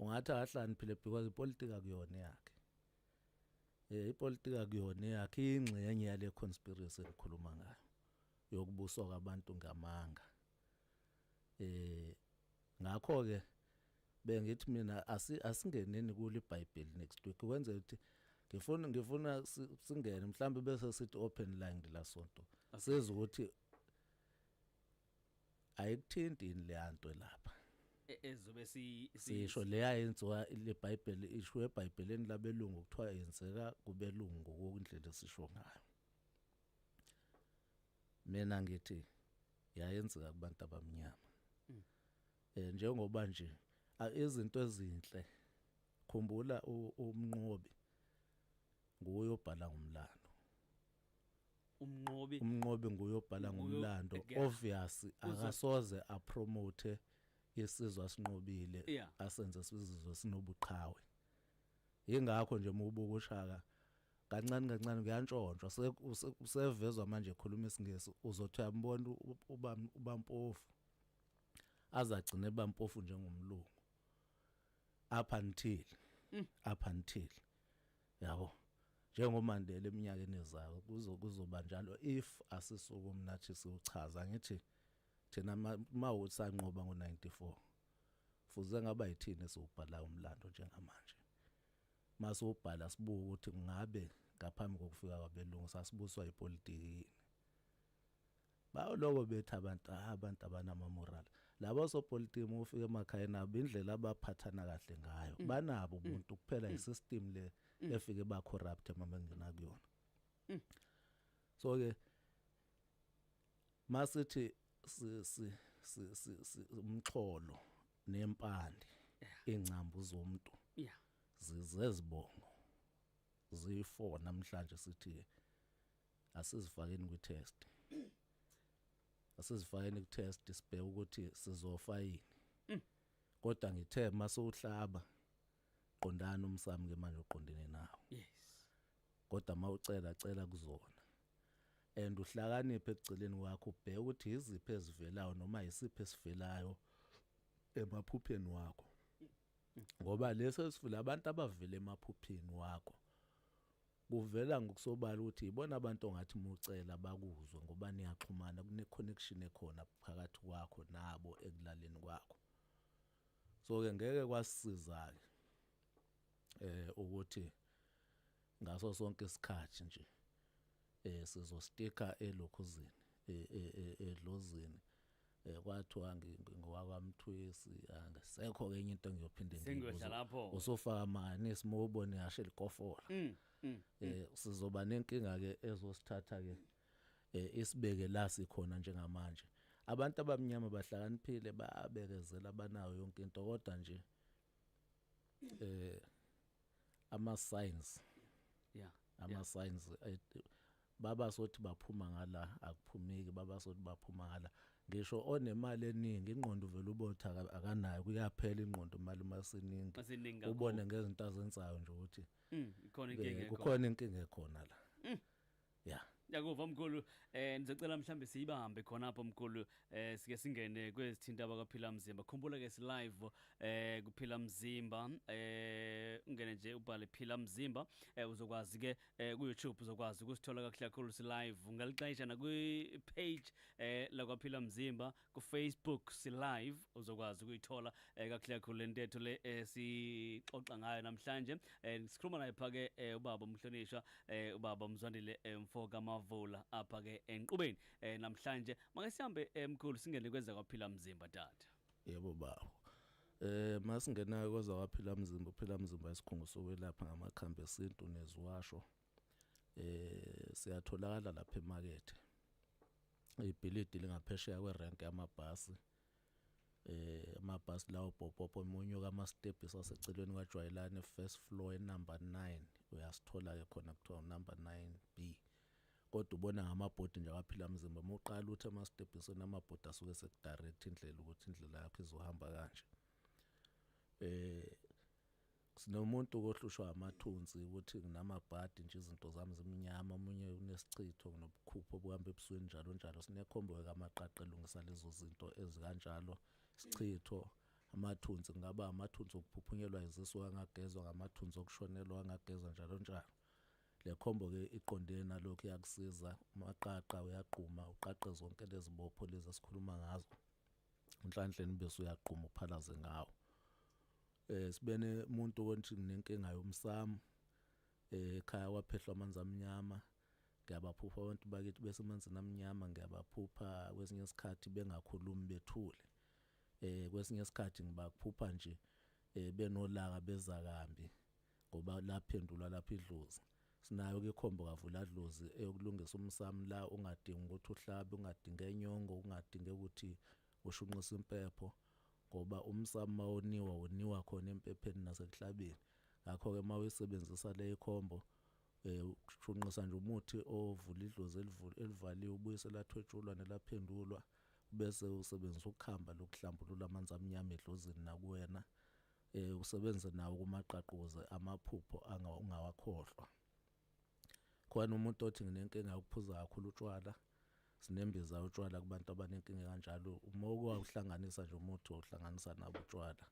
ungathi akahlakaniphile because ipolitiki akuyona yakhe ipolitiki akuyona yakhe ingxenye yale conspiracy ekhuluma ngayo yokubuswa kwabantu ngamanga ngakho ke bengithi mina asingeneni kule iBhayibheli next week kwenza ukuthi ngifuna singene mhlambe bese sithi open line la sonto siza ukuthi ayikuthinti yini leyanto lapha. ezobe Sisho leya yenziwa leBhayibheli isho eBhayibhelini labelungu kuthiwa yenzeka kubelungu ngokundlela esisho ngayo. Mina ngithi yayenzeka kubantu abamnyama. Njengoba nje izinto ezinhle khumbula umnqobi nguye obhala ngomlando. Umnqobi nguye obhala ngomlando. Obvious akasoze apromote isizwe asinqobile asenze isizwe sinobuqhawe. Yingakho nje ububuka uShaka kancane kancane kuyantshontshwa usevezwa manje ekhuluma isingisi uzothi uyambona ubampofu azagcina ebampofu njengomlungu up until yabo njengoMandela eminyakeni ezayo kuzoba njalo if asisukume nathi siuchaza ngithi thina mawusanqoba ngo94 fuze ngaba yithini esubhala umlando njengamanje mase ubhala sibuka ukuthi ngabe ngaphambi kokufika kwabelungu sasibuswa ipolitiki bayoloko bethi abantu abanama moral labo sopolitiki ufike emakhaya nabo indlela abaphathana kahle ngayo banabo ubuntu kuphela isystem le efike ba corrupt emangena kuyona. So ke masithi umxholo nempande ingcambu zomuntu zizezibongo ziyi4 namhlanje sithi asizifakeni kwi-test. Asizifakeni ku-test sibheke ukuthi sizofa yini. Kodwa ngithe masewuhlaba qondana umsamo ke manje uqondene nawo. Yes. Kodwa mawucela kuzona. And uhlakaniphe ekugcineni kwakho ubheke ukuthi iziphi ezivelayo noma isiphi esivelayo emaphupheni wakho. Ngoba leso esivela abantu abavela emaphupheni wakho kuvela ngokusobala ukuthi ibona abantu ongathi mucela bakuzwe ngoba niyaxhumana kune connection ekhona phakathi kwakho nabo ekulaleni kwakho. So ke ngeke kwasisiza ukuthi ngaso sonke isikhathi nje sizostika elokhuzini edlozini kwathiwa ngowakwaMthwesi angasekho kenye into engiyophinde ngibuza usofaka mani simobone ngashe likofora. Sizoba nenkinga ke ezosithatha ke isibeke la sikhona njengamanje. Abantu abamnyama bahlakaniphile babekezela banayo yonke into kodwa nje ama signs baba sothi baphuma ngala akuphumiki baba sothi baphuma ngala ngisho onemali eningi ingqondo vele ubotha akanayo kuyaphela ingqondo imali masiningi ubone ngezinto azenzayo nje ukuthi kukhona inkinga ekhona la. Yakuva mkhulu nizocela mhlambe siyibambe khona apha mkhulu sike singene kwezithinta abakaphila mzimba. Khumbula ke si live kuphila mzimba ungene nje ubhale phila mzimba uzokwazi ke ku YouTube uzokwazi ukusithola kahle kakhulu si live ungalixayisha na kwi page la kwaphila mzimba ku Facebook si live uzokwazi ukuyithola kahle kakhulu lentetho le sixoxa ngayo namhlanje. Sikhuluma naye phake ubaba umhlonishwa ubaba Mzwandile Mfoka Mavula apha ke enqubeni namhlanje make sihambe mkhulu singene kweza kwaphila mzimba tata. Yebo baba. Masingena kweza kwaphila mzimba uphila mzimba isikhungo sokwelapha ngamakhambi esintu neziwasho. Siyatholakala lapha emakethe. Ibhilidi lingaphesheya kwerenke yamabhasi. Amabhasi lawo popopo umunyo kama steps asecelweni kwaJwayelane first floor number 9 uyasithola ke khona kuthiwa number 9B. Kodwa ubona ngamabhodi nje kwaphila mzimba uqala uthi ama steps namabhodi asuke sekudirect indlela ukuthi indlela yakho izohamba kanje. Sinomuntu kohlushwa amathunzi ukuthi nginamabhadi nje izinto zami zimnyama omunye unesichitho nobukhupho obuhamba ebusweni njalo sinekhombo kamaqaqe elungisa lezo zinto ezikanjalo isichitho amathunzi ngaba amathunzi okuphuphunyelwa izisu angagezwa ngamathunzi okushonelwa angagezwa njalo. Le khombo ke iqondene nalokho yakusiza amaqaqa uyaqhuma uqaqe zonke lezibopho lezi esikhuluma ngazo unhlanhleni bese uyaqhuma uphalaze ngawo. Sibene umuntu konke nenkinga yomsamo ekhaya kwaphehlwa amanzi amnyama Ngiyabaphupha abantu bakithi besemanzini amnyama, ngiyabaphupha kwesinye isikhathi bengakhulumi bethule. Kwesinye isikhathi ngibaphupha nje benolaka bezakambi ngoba laphendula lapha idlozi. Sinayo ke ikhombo kavula dlozi eyokulungisa umsamo la ungadingi ukuthi uhlabe, ungadingi enyongo, ungadingi ukuthi ushunqise impepho ngoba umsamo mawoniwa khona empepheni nasekuhlabeni. Ngakho ke mawuyisebenzisa le ikhombo ushunqisa nje umuthi ovula idlozi elivaliwe, ubuyise lathwetshulwa nelaphendulwa, bese usebenzisa ukukhamba lokuhlambulula amanzi amnyama edlozini nakuwena. Usebenze nawo kumaqaquze amaphupho ungawakhohlwa. Khona umuntu othi nginenkinga yokuphuza kakhulu utshwala, sinembiza utshwala kubantu abanenkinga kanjalo. Uma ukuhlanganisa nje umuthi ohlanganisa nabo utshwala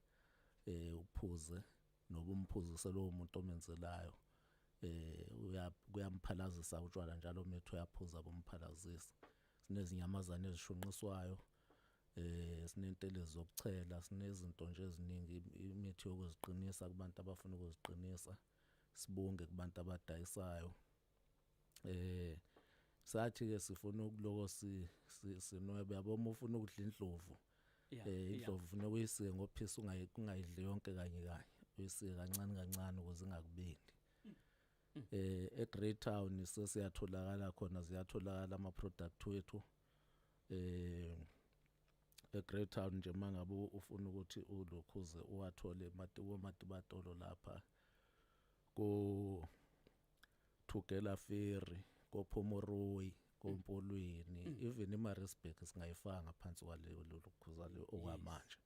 uphuze noba umphuzise lowo muntu omenzelayo, kuyamphalazisa utshwala njalo umethu uyaphuza bumphalazisa. Sinezinyamazane ezishunqiswayo, sinentelezi zokuchela, sinezinto nje eziningi, imithi yokuziqinisa kubantu abafuna ukuziqinisa, sibunge kubantu abadayisayo. Sathi ke sifuna ukuloko sinwebe yabo, uma ufuna ukudla indlovu, indlovu ufuna uyisike ngophisi, ungayidli yonke kanye kanye, uyisike kancane kancane ukuze ingakubindi. eGreat Town sesiyatholakala khona, ziyatholakala ama-product wethu. eGreat Town nje mangabe ufuna ukuthi ulokhuze uwathole kuMatibatolo lapha ko Thugela Ferry, ko Phomoroyi, ko Mpolweni, even iMaritzburg singayifaka ngaphansi kwaleyo lokhuza le okwamanje.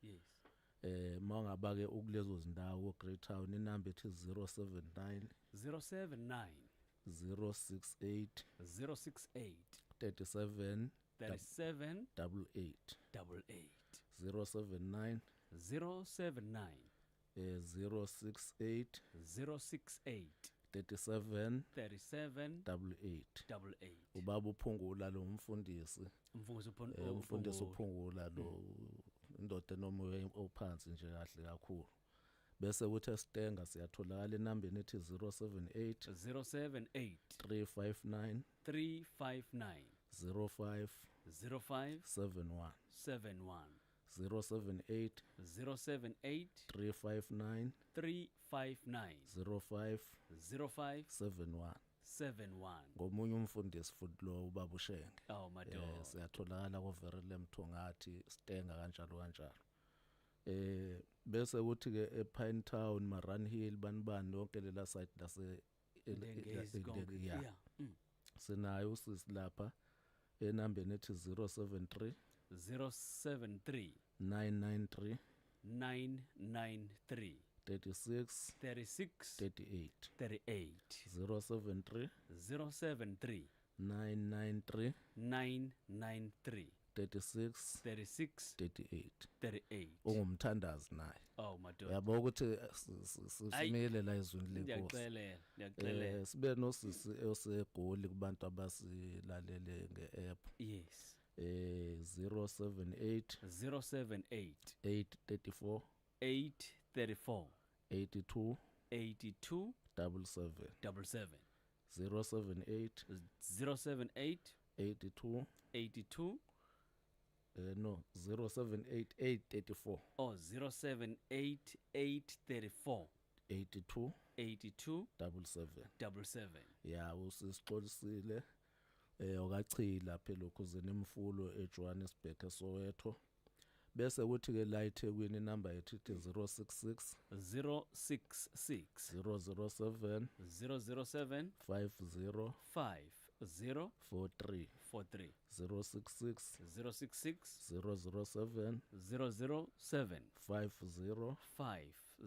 Mawungaba ke ukulezo zindawo Great Town, inamba ethi 079 068 37 88 079 068 37 88. Ubaba uPhungula lo umfundisi, umfundisi uPhungula lo indoda enomoya ophansi nje kahle kakhulu. Bese kuthi eStenga siyatholakala enambeni ethi 078 359 05 71 078 359 05 71. Ngomunye umfundisi futhi lo ubaba uShenge. Siyatholakala ko Verulam Mthongathi, Stenga kanjalo kanjalo. Bese kuthi ke ePine Town, Maran Hill, banibani yonke lela site lase sinayo usisi lapha enambeni ethi 073 993 36 38 073 993 36 38. Ungumthandazi naye. Uyabona ukuthi sisimile la izweni lenkosi. Ngiyacela. Sibe nosisi oseGoli kubantu abasilalele nge-app. 078 834 82 77 078 82 078 834 078 834 82 77. Ya usixolisile okachila phela ukuzeni emfulo eJohannesburg eSoweto. Bese kuthi ke la eThekwini inamba yethu ithi 066 007 007 50 43 066 007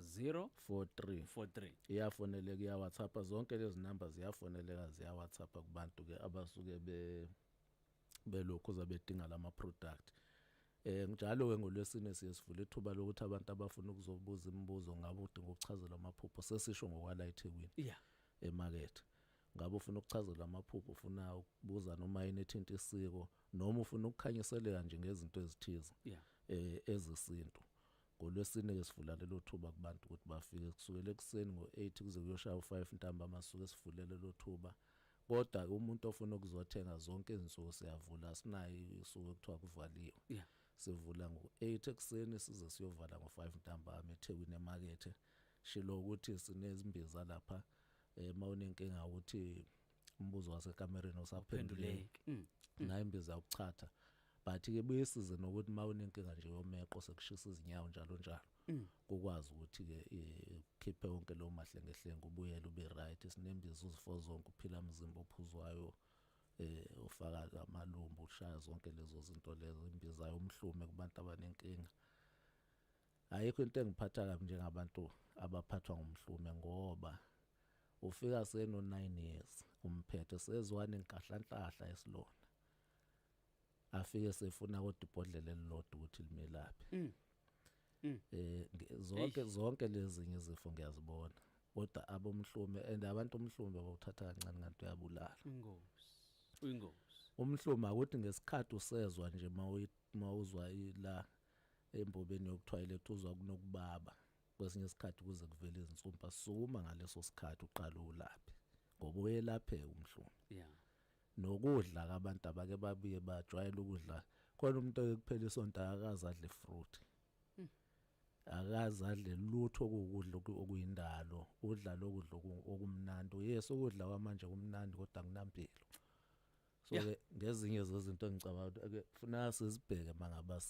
50 43. Iyafoneleka, iya WhatsApp, zonke lezi namba ziyafoneleka, ziya WhatsApp kubantu ke abasuke belokhu zabedinga lama product. Njalo ke ngoLwesine siyesivula ithuba lokuthi abantu abafuna ukuzobuza imibuzo, ngabe udinga ukuchazela amaphupho, sesisho ngokwala eThekwini emarket. Ngabe ufuna ukuchazela amaphupho, ufuna ukubuza noma yini ethinta isiko, noma ufuna ukukhanyiseleka nje ngezinto ezithize ezesintu. NgoLwesine ke sivula lelo thuba kubantu ukuthi bafike kusukela ekuseni ngo8 kuze kuyoshaya u5 ntamba, masuke sivulele lo thuba kodwa umuntu ofuna ukuzothenga zonke izinsuku siyavula, sinayo isuku ekuthiwa kuvaliwe. Yeah. Sivula ngo-8 ekseni size siyovala ngo-5 ntambama eThekwini emakethe. Shilo ukuthi sinezimbiza lapha mawunenkinga ukuthi umbuzo wasekamereni usaphenduleki. Nayo imbiza yokuchatha. But-ke buyisize nokuthi mawunenkinga nje yomeqo sekushisa izinyawo njalo njalo. Ukwazi ukuthi-ke khiphe wonke lo mahlengehlenge ubuyele ube right. Sinembiza uzifo zonke, uphila mzimba ophuzwayo, ufaka amalumbu, ushaya zonke lezo zinto lezo, imbiza yomhlume kubantu abanenkinga. Ayikho into engiphatha kabi njengabantu abaphathwa ngumhlume, ngoba ufika seno 9 years umphethe sezwane inkahlahla esilona, afike sefuna kodwa ibhodlela elilodwa ukuthi limelaphe. Zonke lezinye izifo ngiyazibona, kodwa abomhlume and abantu omhlume bawuthatha kancane kanti uyabulala. Uyingozi. Umhlume akuthi ngesikhathi usezwa nje mawuzwa la embobeni yokutoilet uzwa kunokubaba, kwesinye isikhathi kuze kuvele izinsumpa, suma ngaleso sikhathi uqala ulaphe ngoba uyelapheka umhlume. Yeah. Nokudla abantu abake babuye bajwayele ukudla, khona umuntu ekuphela isonto akaze adle fruit, akaze adle lutho ukudla okuyindalo, udla lokudla okumnandi. Yes, ukudla kwamanje kumnandi kodwa akunampilo. So ngezinye zezinto engicabanga kufuneka sizibheke mangaba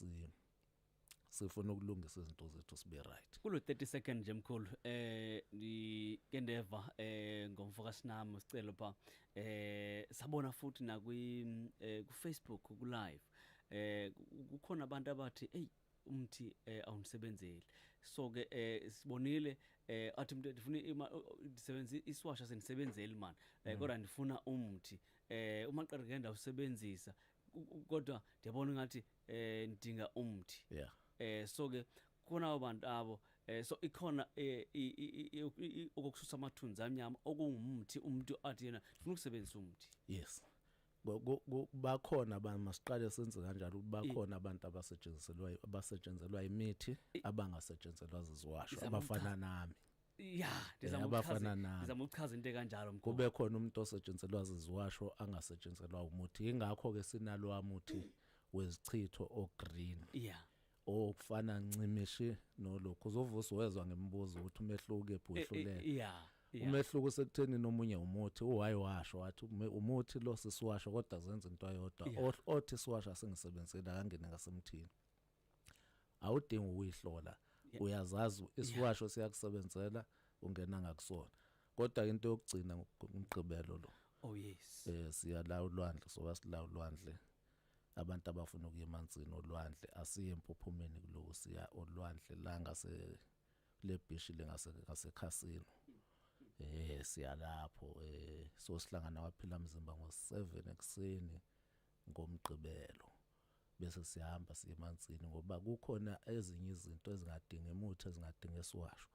sifuna ukulungisa izinto zethu sibe right. Kulo 30 second nje mkhulu ngikendeva ngomfoka sinami sicelo pha sabona futhi na ku Facebook ku live kukhona abantu abathi hey umthi awunisebenzeli. So ke sibonile athi umuntu ndifuna ndisebenza iswasha senisebenzeli man, kodwa ndifuna umthi uma qala ngenda usebenzisa kodwa ndiyabona ngathi ndinga umthi. Yeah. So ke khona abantu abo so ikhona ukususa amathunzi amnyama okungumthi umuntu athi yena ufuna ukusebenzisa umthi. Yes. Bakhona masiqale senze kanjalo, bakhona abantu abasetshenzelwa imithi abangasetshenzelwa ziziwasho abafana nami. Yeah, abafana uchaza into kanjalo mkhulu. Kube khona umuntu osetshenzelwa ziziwasho angasetshenzelwa umuthi. Ingakho ke sinalo amuthi wezichitho ogreen. Yeah. Okufana ncimishi nolokhu uzovusa wezwa ngembuzo ukuthi umehluko ephudlulele. Yeah. Umehluko sekutheni nomunye umuthi uwayiwasho wathi umuthi lo sisiwasho kodwa zenza into ayodwa. Othi siwasha singisebenzela kangene ngasemthini. Awudingi ukuyihlola. Uyazazi isiwasho siyakusebenzela ungena ngakusona. Kodwa into yokugcina umgqibelo lo. Oh yes. Siyala ulwandle, so sila ulwandle. Abantu abafuna ukuya emanzini olwandle asiye empophomeni kulo, siya olwandle la ngase le beach ngasekhasini. Siyalapho so sihlangana waphila mzimba ngo7 ekseni ngomgqibelo bese siyahamba siye emanzini, ngoba kukhona ezinye izinto ezingadinga emuthi, ezingadinga esiwasho,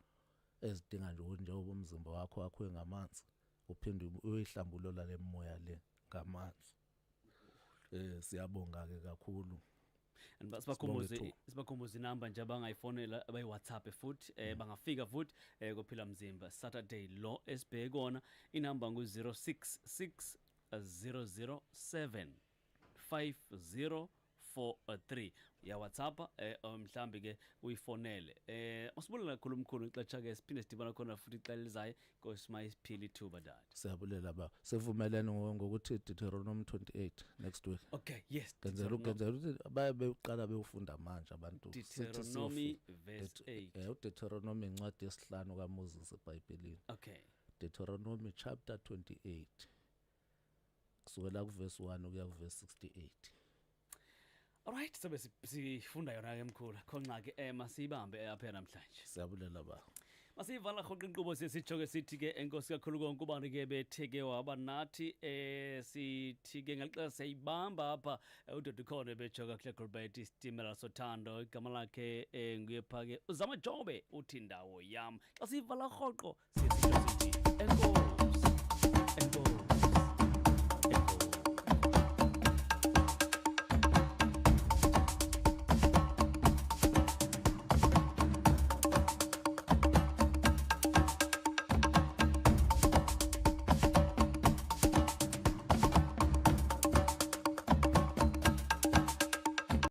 ezidinga nje ukuthi njengoba umzimba wakho wakho ngamanzi uphinde uyihlambulula lemoya le ngamanzi. Siyabonga ke kakhulu. Sibakhumbuza inamba nje abangayifonela abayi WhatsApp futhi bangafika futhi kophila mzimba Saturday lo esibhekona, inamba ngu 066 007 5043 ya WhatsApp. Mhlambi ke uyifonele usibulela kakhulu mkhulu ixatsha ke siphinde sidibana khona futhi ixela lizayo ngosimayisiphili thuba dad. Siyabulela baba, sivumelene ngokuthi Deuteronomy 28 next week. Okay, yes, ngenzela ukuthi babe uqala beufunda manje abantu. Deuteronomy verse 8. uDeuteronomy incwadi yesihlanu kaMoses eBhayibhelini. Okay. Deuteronomy chapter 28 kusukela ku verse 1 ukuya ku verse 68. Alright, so sifunda yona ke mkhulu. Khonqa ke masibambe apha namhlanje. Siyabulela ba. Masivala khonqa inqubo sesijoke sithi ke enkosi kakhulu konke ubani ke betheke waba nathi sithi ke ngalixesha siyibamba apha uDodo Khone bejoka kule Gilbert Stimela Sothando, igama lakhe nguye pha ke uzama Jobe uthi ndawo yam. Xa sivala khoqo sithi enkosi.